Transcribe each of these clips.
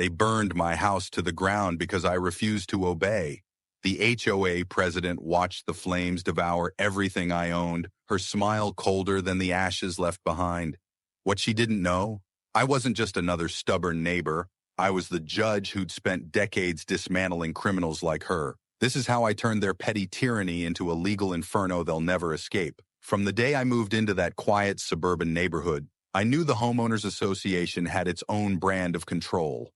They burned my house to the ground because I refused to obey. The HOA president watched the flames devour everything I owned, her smile colder than the ashes left behind. What she didn't know? I wasn't just another stubborn neighbor. I was the judge who'd spent decades dismantling criminals like her. This is how I turned their petty tyranny into a legal inferno they'll never escape. From the day I moved into that quiet suburban neighborhood, I knew the homeowners association had its own brand of control.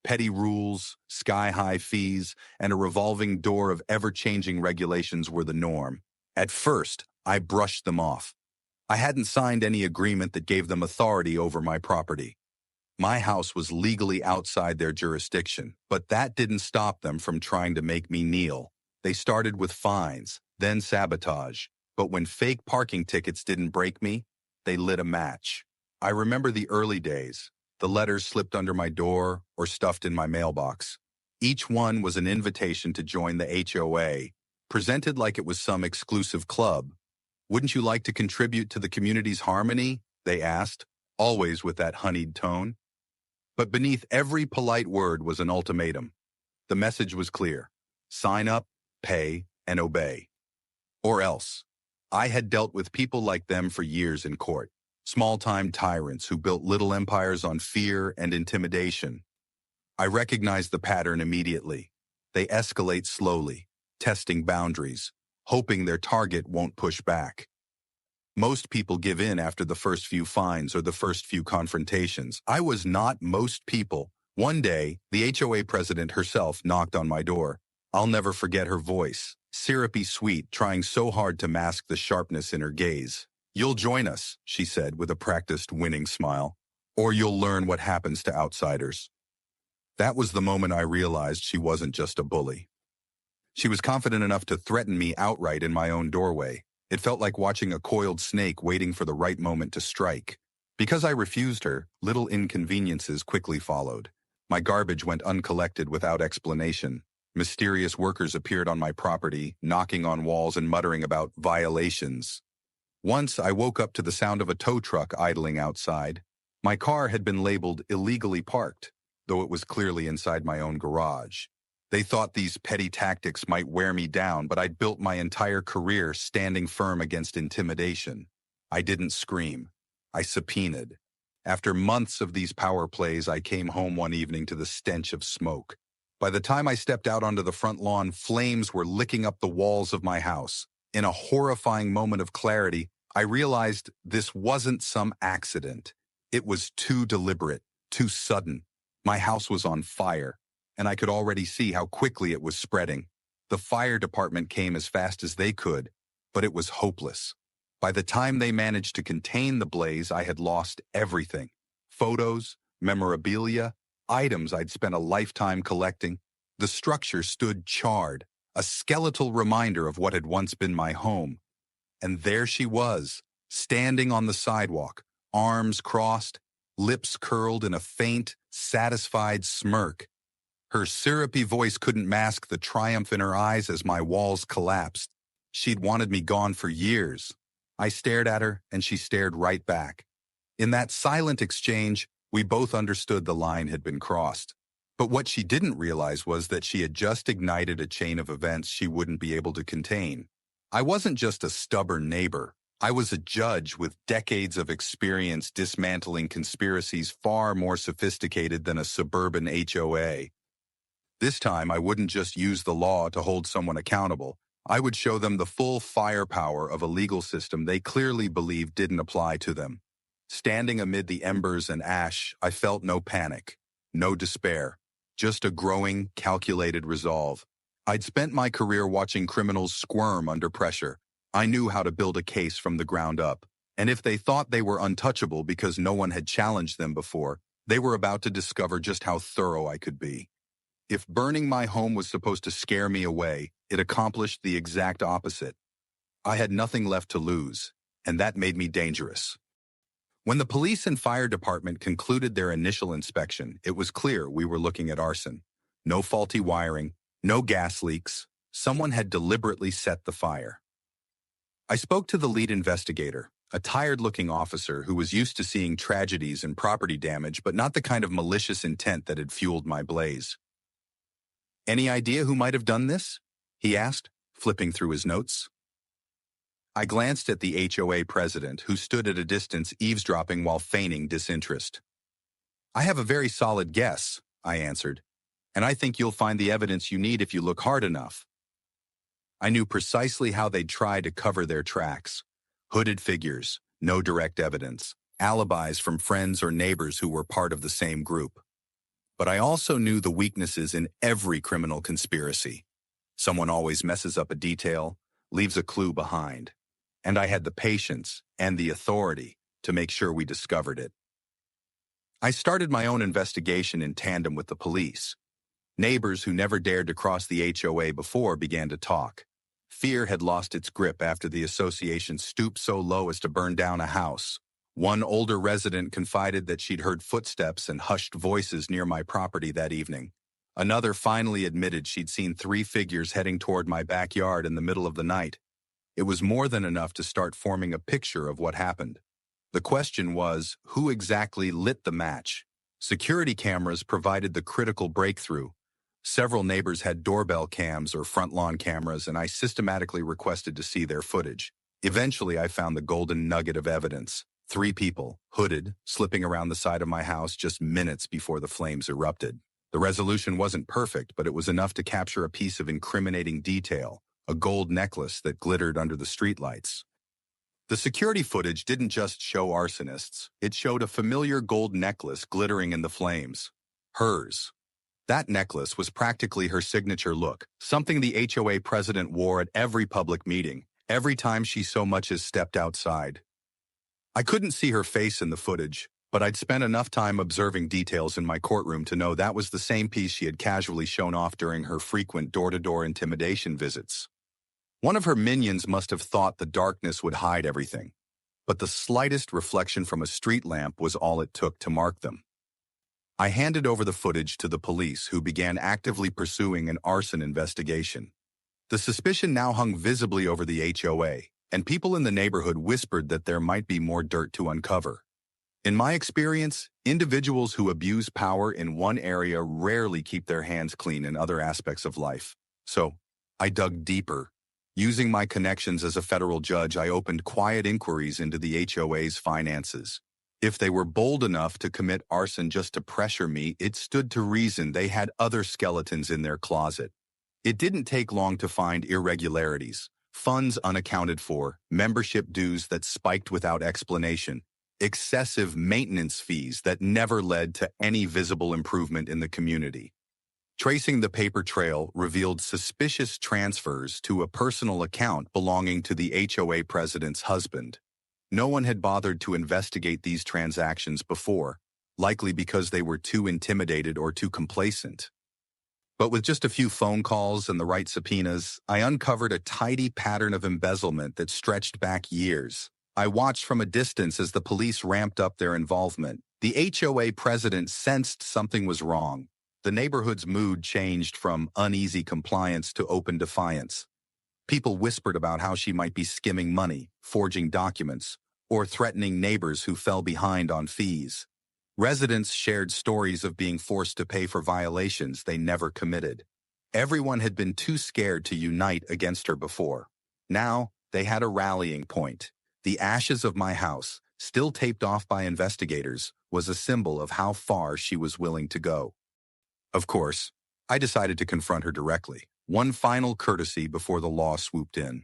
Petty rules, sky-high fees, and a revolving door of ever-changing regulations were the norm. At first, I brushed them off. I hadn't signed any agreement that gave them authority over my property. My house was legally outside their jurisdiction, but that didn't stop them from trying to make me kneel. They started with fines, then sabotage. But when fake parking tickets didn't break me, they lit a match. I remember the early days. The letters slipped under my door or stuffed in my mailbox. Each one was an invitation to join the HOA, presented like it was some exclusive club. "Wouldn't you like to contribute to the community's harmony?" they asked, always with that honeyed tone. But beneath every polite word was an ultimatum. The message was clear: sign up, pay, and obey. Or else. I had dealt with people like them for years in court. Small-time tyrants who built little empires on fear and intimidation. I recognized the pattern immediately. They escalate slowly, testing boundaries, hoping their target won't push back. Most people give in after the first few fines or the first few confrontations. I was not most people. One day, the HOA president herself knocked on my door. I'll never forget her voice, syrupy sweet, trying so hard to mask the sharpness in her gaze. "You'll join us," she said with a practiced winning smile, "or you'll learn what happens to outsiders." That was the moment I realized she wasn't just a bully. She was confident enough to threaten me outright in my own doorway. It felt like watching a coiled snake waiting for the right moment to strike. Because I refused her, little inconveniences quickly followed. My garbage went uncollected without explanation. Mysterious workers appeared on my property, knocking on walls and muttering about violations. Once, I woke up to the sound of a tow truck idling outside. My car had been labeled illegally parked, though it was clearly inside my own garage. They thought these petty tactics might wear me down, but I'd built my entire career standing firm against intimidation. I didn't scream. I subpoenaed. After months of these power plays, I came home one evening to the stench of smoke. By the time I stepped out onto the front lawn, flames were licking up the walls of my house. In a horrifying moment of clarity, I realized this wasn't some accident. It was too deliberate, too sudden. My house was on fire, and I could already see how quickly it was spreading. The fire department came as fast as they could, but it was hopeless. By the time they managed to contain the blaze, I had lost everything. Photos, memorabilia, items I'd spent a lifetime collecting. The structure stood charred, a skeletal reminder of what had once been my home. And there she was, standing on the sidewalk, arms crossed, lips curled in a faint, satisfied smirk. Her syrupy voice couldn't mask the triumph in her eyes as my walls collapsed. She'd wanted me gone for years. I stared at her, and she stared right back. In that silent exchange, we both understood the line had been crossed. But what she didn't realize was that she had just ignited a chain of events she wouldn't be able to contain. I wasn't just a stubborn neighbor. I was a judge with decades of experience dismantling conspiracies far more sophisticated than a suburban HOA. This time, I wouldn't just use the law to hold someone accountable. I would show them the full firepower of a legal system they clearly believed didn't apply to them. Standing amid the embers and ash, I felt no panic, no despair, just a growing, calculated resolve. I'd spent my career watching criminals squirm under pressure. I knew how to build a case from the ground up. And if they thought they were untouchable because no one had challenged them before, they were about to discover just how thorough I could be. If burning my home was supposed to scare me away, it accomplished the exact opposite. I had nothing left to lose, and that made me dangerous. When the police and fire department concluded their initial inspection, it was clear we were looking at arson. No faulty wiring, no gas leaks. Someone had deliberately set the fire. I spoke to the lead investigator, A tired-looking officer who was used to seeing tragedies and property damage, but not the kind of malicious intent that had fueled my blaze. "Any idea who might have done this?" he asked, flipping through his notes. I glanced at the HOA president, who stood at a distance eavesdropping while feigning disinterest. "I have a very solid guess," I answered, "and I think you'll find the evidence you need if you look hard enough." I knew precisely how they'd try to cover their tracks. Hooded figures, no direct evidence, alibis from friends or neighbors who were part of the same group. But I also knew the weaknesses in every criminal conspiracy. Someone always messes up a detail, leaves a clue behind. And I had the patience and the authority to make sure we discovered it. I started my own investigation in tandem with the police. Neighbors who never dared to cross the HOA before began to talk. Fear had lost its grip after the association stooped so low as to burn down a house. One older resident confided that she'd heard footsteps and hushed voices near my property that evening. Another finally admitted she'd seen 3 figures heading toward my backyard in the middle of the night. It was more than enough to start forming a picture of what happened. The question was, who exactly lit the match? Security cameras provided the critical breakthrough. Several neighbors had doorbell cams or front lawn cameras, and I systematically requested to see their footage. Eventually, I found the golden nugget of evidence. 3 people, hooded, slipping around the side of my house just minutes before the flames erupted. The resolution wasn't perfect, but it was enough to capture a piece of incriminating detail, a gold necklace that glittered under the streetlights. The security footage didn't just show arsonists. It showed a familiar gold necklace glittering in the flames. Hers. That necklace was practically her signature look, something the HOA president wore at every public meeting, every time she so much as stepped outside. I couldn't see her face in the footage, but I'd spent enough time observing details in my courtroom to know that was the same piece she had casually shown off during her frequent door-to-door intimidation visits. One of her minions must have thought the darkness would hide everything, but the slightest reflection from a street lamp was all it took to mark them. I handed over the footage to the police, who began actively pursuing an arson investigation. The suspicion now hung visibly over the HOA, and people in the neighborhood whispered that there might be more dirt to uncover. In my experience, individuals who abuse power in one area rarely keep their hands clean in other aspects of life. So, I dug deeper. Using my connections as a federal judge, I opened quiet inquiries into the HOA's finances. If they were bold enough to commit arson just to pressure me, it stood to reason they had other skeletons in their closet. It didn't take long to find irregularities, funds unaccounted for, membership dues that spiked without explanation, excessive maintenance fees that never led to any visible improvement in the community. Tracing the paper trail revealed suspicious transfers to a personal account belonging to the HOA president's husband. No one had bothered to investigate these transactions before, likely because they were too intimidated or too complacent. But with just a few phone calls and the right subpoenas, I uncovered a tidy pattern of embezzlement that stretched back years. I watched from a distance as the police ramped up their involvement. The HOA president sensed something was wrong. The neighborhood's mood changed from uneasy compliance to open defiance. People whispered about how she might be skimming money, forging documents, or threatening neighbors who fell behind on fees. Residents shared stories of being forced to pay for violations they never committed. Everyone had been too scared to unite against her before. Now, they had a rallying point. The ashes of my house, still taped off by investigators, was a symbol of how far she was willing to go. Of course, I decided to confront her directly, one final courtesy before the law swooped in.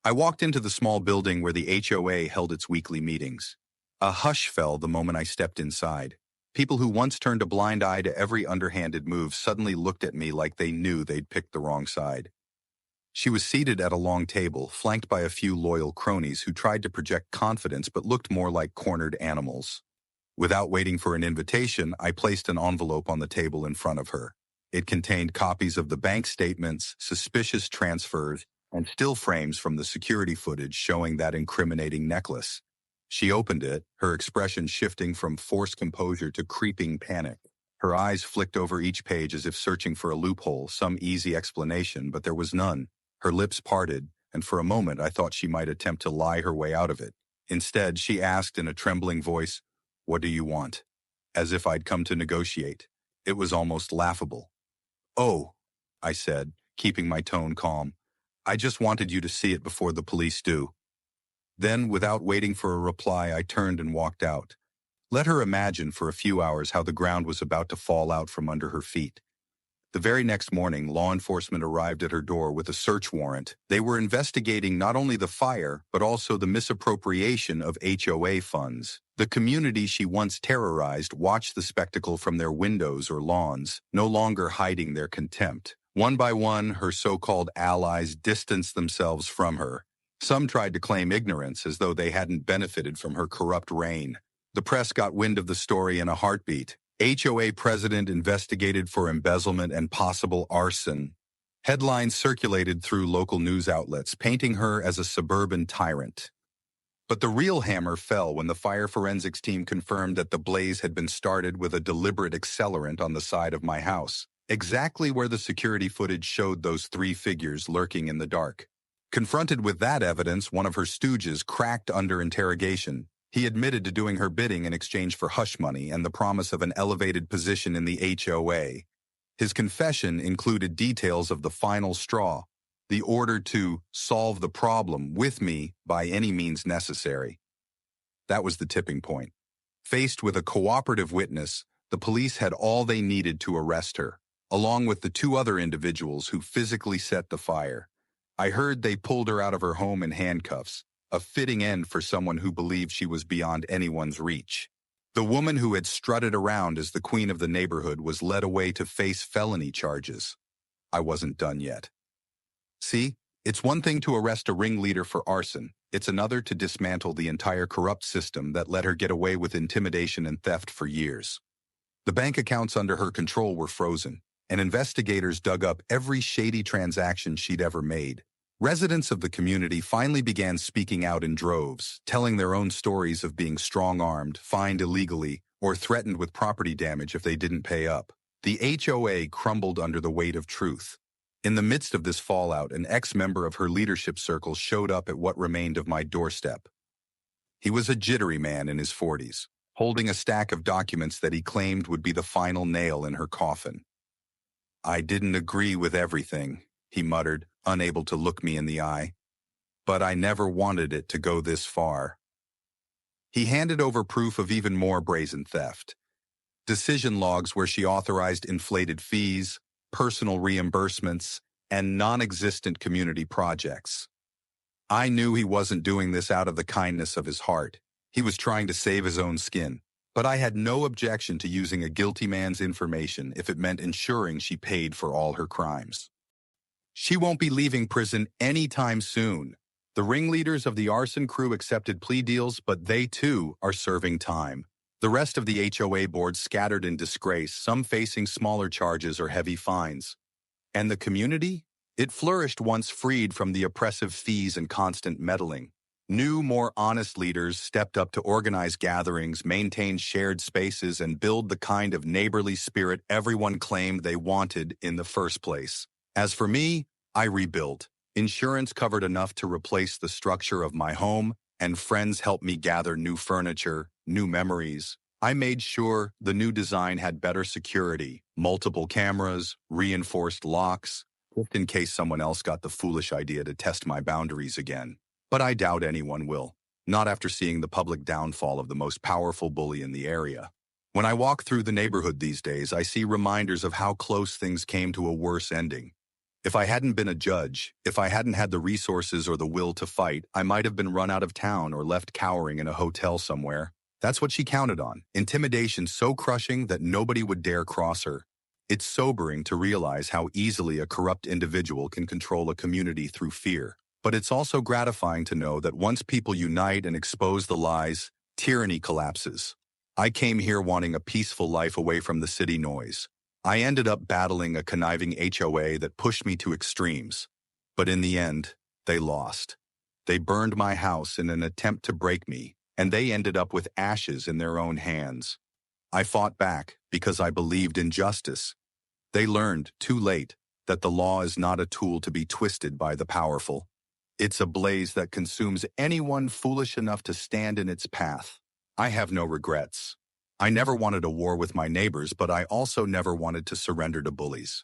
I walked into the small building where the HOA held its weekly meetings. A hush fell the moment I stepped inside. People who once turned a blind eye to every underhanded move suddenly looked at me like they knew they'd picked the wrong side. She was seated at a long table, flanked by a few loyal cronies who tried to project confidence but looked more like cornered animals. Without waiting for an invitation, I placed an envelope on the table in front of her. It contained copies of the bank statements, suspicious transfers, and still frames from the security footage showing that incriminating necklace. She opened it, her expression shifting from forced composure to creeping panic. Her eyes flicked over each page as if searching for a loophole, some easy explanation, but there was none. Her lips parted, and for a moment I thought she might attempt to lie her way out of it. Instead, she asked in a trembling voice, "What do you want?" As if I'd come to negotiate. It was almost laughable. "Oh," I said, keeping my tone calm. "I just wanted you to see it before the police do." Then, without waiting for a reply, I turned and walked out. Let her imagine for a few hours how the ground was about to fall out from under her feet. The very next morning, law enforcement arrived at her door with a search warrant. They were investigating not only the fire, but also the misappropriation of HOA funds. The community she once terrorized watched the spectacle from their windows or lawns, no longer hiding their contempt. One by one, her so-called allies distanced themselves from her. Some tried to claim ignorance as though they hadn't benefited from her corrupt reign. The press got wind of the story in a heartbeat. HOA president investigated for embezzlement and possible arson. Headlines circulated through local news outlets, painting her as a suburban tyrant. But the real hammer fell when the fire forensics team confirmed that the blaze had been started with a deliberate accelerant on the side of my house, exactly where the security footage showed those three figures lurking in the dark. Confronted with that evidence, one of her stooges cracked under interrogation. He admitted to doing her bidding in exchange for hush money and the promise of an elevated position in the HOA. His confession included details of the final straw, the order to solve the problem with me by any means necessary. That was the tipping point. Faced with a cooperative witness, the police had all they needed to arrest her, along with the two other individuals who physically set the fire. I heard they pulled her out of her home in handcuffs, a fitting end for someone who believed she was beyond anyone's reach. The woman who had strutted around as the queen of the neighborhood was led away to face felony charges. I wasn't done yet. See, it's one thing to arrest a ringleader for arson. It's another to dismantle the entire corrupt system that let her get away with intimidation and theft for years. The bank accounts under her control were frozen, and investigators dug up every shady transaction she'd ever made. Residents of the community finally began speaking out in droves, telling their own stories of being strong-armed, fined illegally, or threatened with property damage if they didn't pay up. The HOA crumbled under the weight of truth. In the midst of this fallout, an ex-member of her leadership circle showed up at what remained of my doorstep. He was a jittery man in his 40s, holding a stack of documents that he claimed would be the final nail in her coffin. "I didn't agree with everything," he muttered, unable to look me in the eye. "But I never wanted it to go this far." He handed over proof of even more brazen theft. Decision logs where she authorized inflated fees, personal reimbursements, and non-existent community projects. I knew he wasn't doing this out of the kindness of his heart. He was trying to save his own skin. But I had no objection to using a guilty man's information if it meant ensuring she paid for all her crimes. She won't be leaving prison anytime soon. The ringleaders of the arson crew accepted plea deals, but they too are serving time. The rest of the HOA board scattered in disgrace, some facing smaller charges or heavy fines. And the community? It flourished once freed from the oppressive fees and constant meddling. New, more honest leaders stepped up to organize gatherings, maintain shared spaces, and build the kind of neighborly spirit everyone claimed they wanted in the first place. As for me, I rebuilt. Insurance covered enough to replace the structure of my home, and friends helped me gather new furniture, new memories. I made sure the new design had better security, multiple cameras, reinforced locks, just in case someone else got the foolish idea to test my boundaries again. But I doubt anyone will, not after seeing the public downfall of the most powerful bully in the area. When I walk through the neighborhood these days, I see reminders of how close things came to a worse ending. If I hadn't been a judge, if I hadn't had the resources or the will to fight, I might have been run out of town or left cowering in a hotel somewhere. That's what she counted on, intimidation so crushing that nobody would dare cross her. It's sobering to realize how easily a corrupt individual can control a community through fear. But it's also gratifying to know that once people unite and expose the lies, tyranny collapses. I came here wanting a peaceful life away from the city noise. I ended up battling a conniving HOA that pushed me to extremes. But in the end, they lost. They burned my house in an attempt to break me, and they ended up with ashes in their own hands. I fought back because I believed in justice. They learned, too late, that the law is not a tool to be twisted by the powerful. It's a blaze that consumes anyone foolish enough to stand in its path. I have no regrets. I never wanted a war with my neighbors, but I also never wanted to surrender to bullies.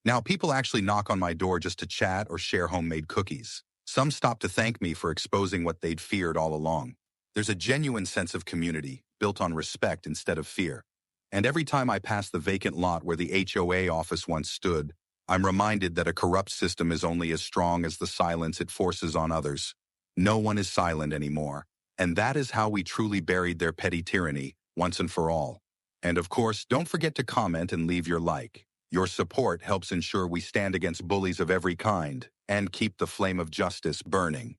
Now, people actually knock on my door just to chat or share homemade cookies. Some stop to thank me for exposing what they'd feared all along. There's a genuine sense of community, built on respect instead of fear. And every time I pass the vacant lot where the HOA office once stood, I'm reminded that a corrupt system is only as strong as the silence it forces on others. No one is silent anymore. And that is how we truly buried their petty tyranny, once and for all. And of course, don't forget to comment and leave your like. Your support helps ensure we stand against bullies of every kind and keep the flame of justice burning.